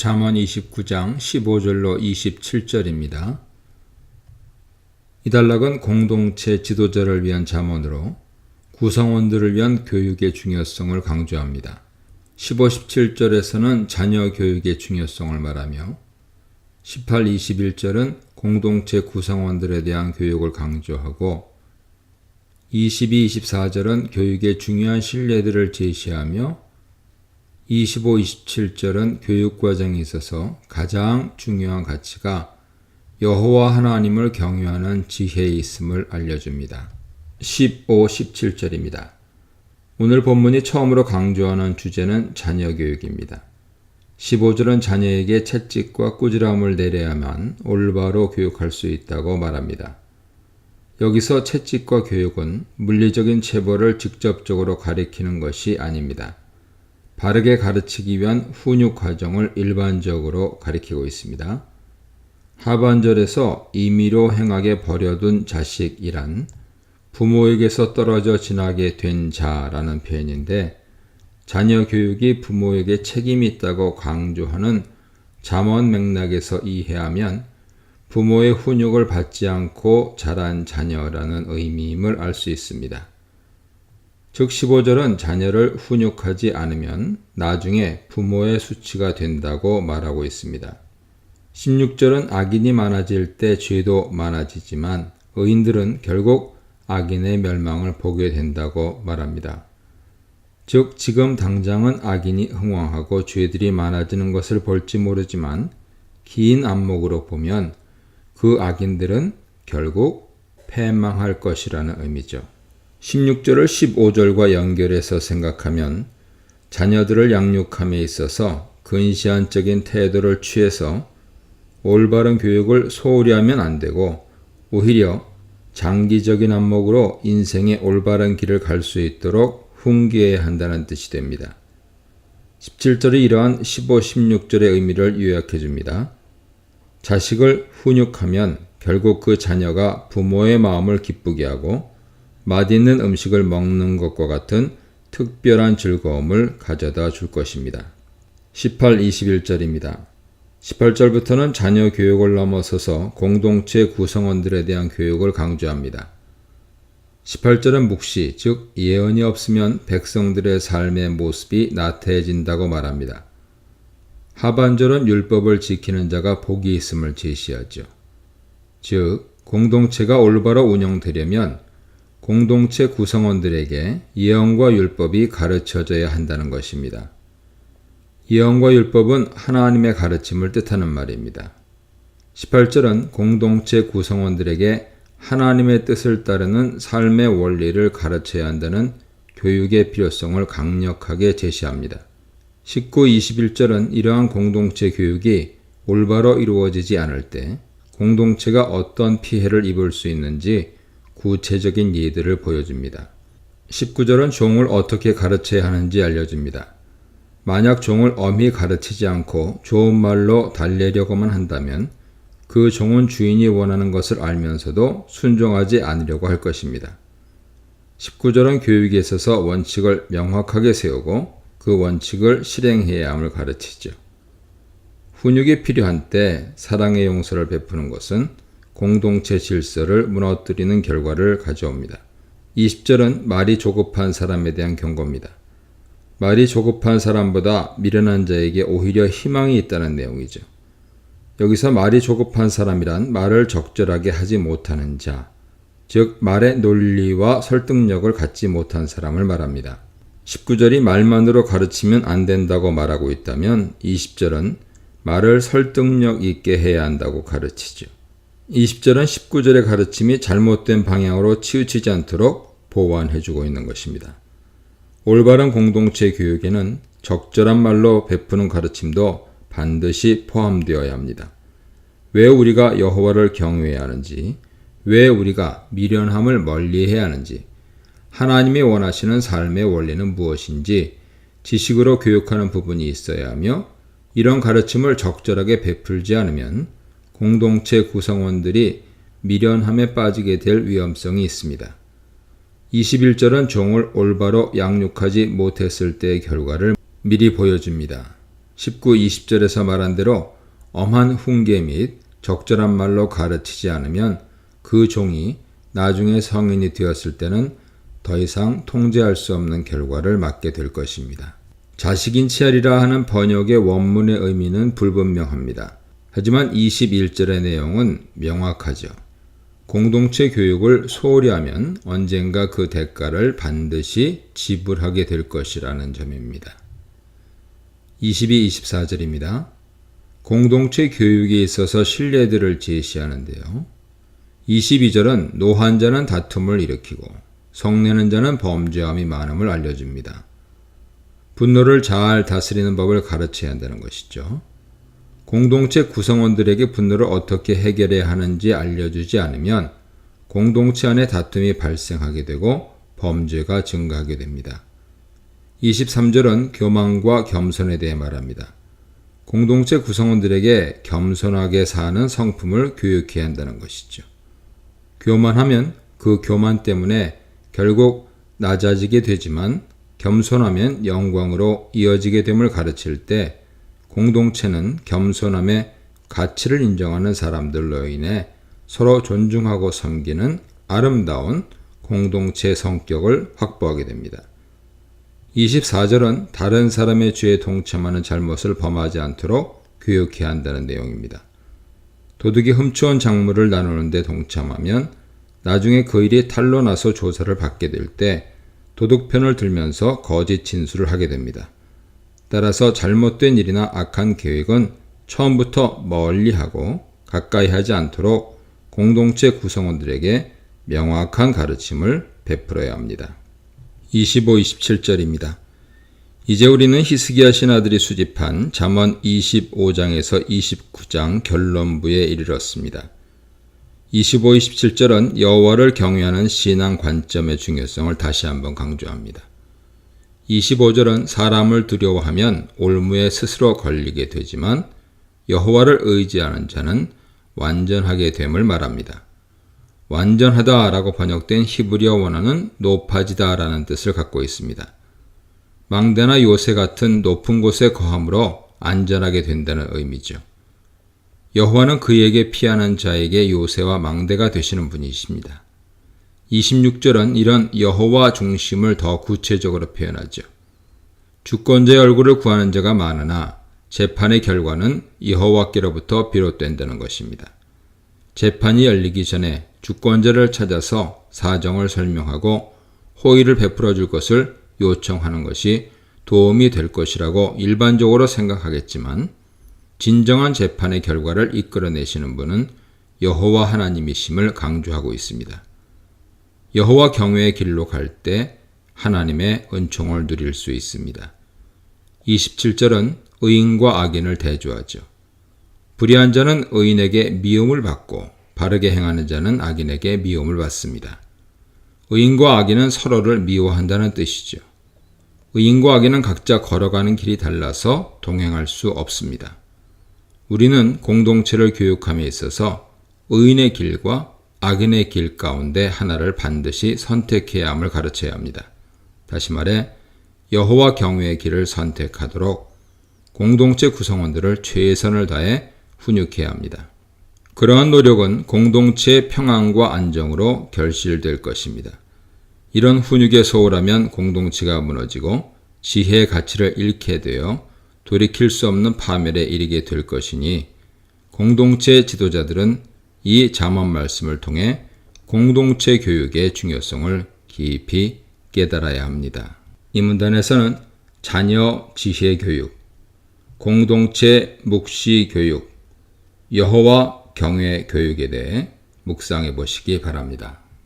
잠언 29장 15절로 27절입니다. 이 단락은 공동체 지도자를 위한 잠언으로 구성원들을 위한 교육의 중요성을 강조합니다. 15, 17절에서는 자녀 교육의 중요성을 말하며 18, 21절은 공동체 구성원들에 대한 교육을 강조하고 22, 24절은 교육의 중요한 신뢰들을 제시하며 25, 27절은 교육 과정에 있어서 가장 중요한 가치가 여호와 하나님을 경외하는 지혜에 있음을 알려줍니다. 15, 17절입니다. 오늘 본문이 처음으로 강조하는 주제는 자녀 교육입니다. 15절은 자녀에게 채찍과 꾸지람을 내려야만 올바로 교육할 수 있다고 말합니다. 여기서 채찍과 교육은 물리적인 체벌을 직접적으로 가리키는 것이 아닙니다. 바르게 가르치기 위한 훈육 과정을 일반적으로 가리키고 있습니다. 하반절에서 임의로 행하게 버려둔 자식이란 부모에게서 떨어져 지나게 된 자라는 표현인데 자녀 교육이 부모에게 책임이 있다고 강조하는 잠언 맥락에서 이해하면 부모의 훈육을 받지 않고 자란 자녀라는 의미임을 알 수 있습니다. 즉 15절은 자녀를 훈육하지 않으면 나중에 부모의 수치가 된다고 말하고 있습니다. 16절은 악인이 많아질 때 죄도 많아지지만 의인들은 결국 악인의 멸망을 보게 된다고 말합니다. 즉 지금 당장은 악인이 흥왕하고 죄들이 많아지는 것을 볼지 모르지만 긴 안목으로 보면 그 악인들은 결국 패망할 것이라는 의미죠. 16절을 15절과 연결해서 생각하면 자녀들을 양육함에 있어서 근시안적인 태도를 취해서 올바른 교육을 소홀히 하면 안 되고 오히려 장기적인 안목으로 인생의 올바른 길을 갈 수 있도록 훈계해야 한다는 뜻이 됩니다. 17절이 이러한 15, 16절의 의미를 요약해 줍니다. 자식을 훈육하면 결국 그 자녀가 부모의 마음을 기쁘게 하고 맛있는 음식을 먹는 것과 같은 특별한 즐거움을 가져다 줄 것입니다. 18, 21절입니다. 18절부터는 자녀 교육을 넘어서서 공동체 구성원들에 대한 교육을 강조합니다. 18절은 묵시, 즉 예언이 없으면 백성들의 삶의 모습이 나태해진다고 말합니다. 하반절은 율법을 지키는 자가 복이 있음을 제시하죠. 즉 공동체가 올바로 운영되려면 공동체 구성원들에게 예언과 율법이 가르쳐져야 한다는 것입니다. 예언과 율법은 하나님의 가르침을 뜻하는 말입니다. 18절은 공동체 구성원들에게 하나님의 뜻을 따르는 삶의 원리를 가르쳐야 한다는 교육의 필요성을 강력하게 제시합니다. 19, 21절은 이러한 공동체 교육이 올바로 이루어지지 않을 때 공동체가 어떤 피해를 입을 수 있는지 구체적인 예들을 보여줍니다. 19절은 종을 어떻게 가르쳐야 하는지 알려줍니다. 만약 종을 엄히 가르치지 않고 좋은 말로 달래려고만 한다면 그 종은 주인이 원하는 것을 알면서도 순종하지 않으려고 할 것입니다. 19절은 교육에 있어서 원칙을 명확하게 세우고 그 원칙을 실행해야 함을 가르치죠. 훈육이 필요한 때 사랑의 용서를 베푸는 것은 공동체 질서를 무너뜨리는 결과를 가져옵니다. 20절은 말이 조급한 사람에 대한 경고입니다. 말이 조급한 사람보다 미련한 자에게 오히려 희망이 있다는 내용이죠. 여기서 말이 조급한 사람이란 말을 적절하게 하지 못하는 자, 즉 말의 논리와 설득력을 갖지 못한 사람을 말합니다. 19절이 말만으로 가르치면 안 된다고 말하고 있다면 20절은 말을 설득력 있게 해야 한다고 가르치죠. 20절은 19절의 가르침이 잘못된 방향으로 치우치지 않도록 보완해주고 있는 것입니다. 올바른 공동체 교육에는 적절한 말로 베푸는 가르침도 반드시 포함되어야 합니다. 왜 우리가 여호와를 경외해야 하는지, 왜 우리가 미련함을 멀리해야 하는지, 하나님이 원하시는 삶의 원리는 무엇인지 지식으로 교육하는 부분이 있어야 하며 이런 가르침을 적절하게 베풀지 않으면 공동체 구성원들이 미련함에 빠지게 될 위험성이 있습니다. 21절은 종을 올바로 양육하지 못했을 때의 결과를 미리 보여줍니다. 19, 20절에서 말한 대로 엄한 훈계 및 적절한 말로 가르치지 않으면 그 종이 나중에 성인이 되었을 때는 더 이상 통제할 수 없는 결과를 맞게 될 것입니다. 자식인 치하리라 하는 번역의 원문의 의미는 불분명합니다. 하지만 21절의 내용은 명확하죠. 공동체 교육을 소홀히 하면 언젠가 그 대가를 반드시 지불하게 될 것이라는 점입니다. 22, 24절입니다. 공동체 교육에 있어서 신뢰들을 제시하는데요. 22절은 노한 자는 다툼을 일으키고 성내는 자는 범죄함이 많음을 알려줍니다. 분노를 잘 다스리는 법을 가르쳐야 한다는 것이죠. 공동체 구성원들에게 분노를 어떻게 해결해야 하는지 알려주지 않으면 공동체 안에 다툼이 발생하게 되고 범죄가 증가하게 됩니다. 23절은 교만과 겸손에 대해 말합니다. 공동체 구성원들에게 겸손하게 사는 성품을 교육해야 한다는 것이죠. 교만하면 그 교만 때문에 결국 낮아지게 되지만 겸손하면 영광으로 이어지게 됨을 가르칠 때 공동체는 겸손함의 가치를 인정하는 사람들로 인해 서로 존중하고 섬기는 아름다운 공동체 성격을 확보하게 됩니다. 24절은 다른 사람의 죄에 동참하는 잘못을 범하지 않도록 교육해야 한다는 내용입니다. 도둑이 훔쳐온 작물을 나누는 데 동참하면 나중에 그 일이 탄로 나서 조사를 받게 될 때 도둑 편을 들면서 거짓 진술을 하게 됩니다. 따라서 잘못된 일이나 악한 계획은 처음부터 멀리하고 가까이 하지 않도록 공동체 구성원들에게 명확한 가르침을 베풀어야 합니다. 25, 27절입니다. 이제 우리는 히스기야 신하들이 수집한 잠언 25장에서 29장 결론부에 이르렀습니다. 25, 27절은 여호와를 경외하는 신앙 관점의 중요성을 다시 한번 강조합니다. 25절은 사람을 두려워하면 올무에 스스로 걸리게 되지만 여호와를 의지하는 자는 완전하게 됨을 말합니다. 완전하다라고 번역된 히브리어 원어는 높아지다라는 뜻을 갖고 있습니다. 망대나 요새 같은 높은 곳에 거함으로 안전하게 된다는 의미죠. 여호와는 그에게 피하는 자에게 요새와 망대가 되시는 분이십니다. 26절은 이런 여호와 중심을 더 구체적으로 표현하죠. 주권자의 얼굴을 구하는 자가 많으나 재판의 결과는 여호와께로부터 비롯된다는 것입니다. 재판이 열리기 전에 주권자를 찾아서 사정을 설명하고 호의를 베풀어 줄 것을 요청하는 것이 도움이 될 것이라고 일반적으로 생각하겠지만 진정한 재판의 결과를 이끌어내시는 분은 여호와 하나님이심을 강조하고 있습니다. 여호와 경외의 길로 갈 때 하나님의 은총을 누릴 수 있습니다. 27절은 의인과 악인을 대조하죠. 불의한 자는 의인에게 미움을 받고 바르게 행하는 자는 악인에게 미움을 받습니다. 의인과 악인은 서로를 미워한다는 뜻이죠. 의인과 악인은 각자 걸어가는 길이 달라서 동행할 수 없습니다. 우리는 공동체를 교육함에 있어서 의인의 길과 악인의 길 가운데 하나를 반드시 선택해야 함을 가르쳐야 합니다. 다시 말해 여호와 경외의 길을 선택하도록 공동체 구성원들을 최선을 다해 훈육해야 합니다. 그러한 노력은 공동체의 평안과 안정으로 결실될 것입니다. 이런 훈육에 소홀하면 공동체가 무너지고 지혜의 가치를 잃게 되어 돌이킬 수 없는 파멸에 이르게 될 것이니 공동체 지도자들은 이 잠언 말씀을 통해 공동체 교육의 중요성을 깊이 깨달아야 합니다. 이 문단에서는 자녀 지혜 교육, 공동체 묵시 교육, 여호와 경외 교육에 대해 묵상해 보시기 바랍니다.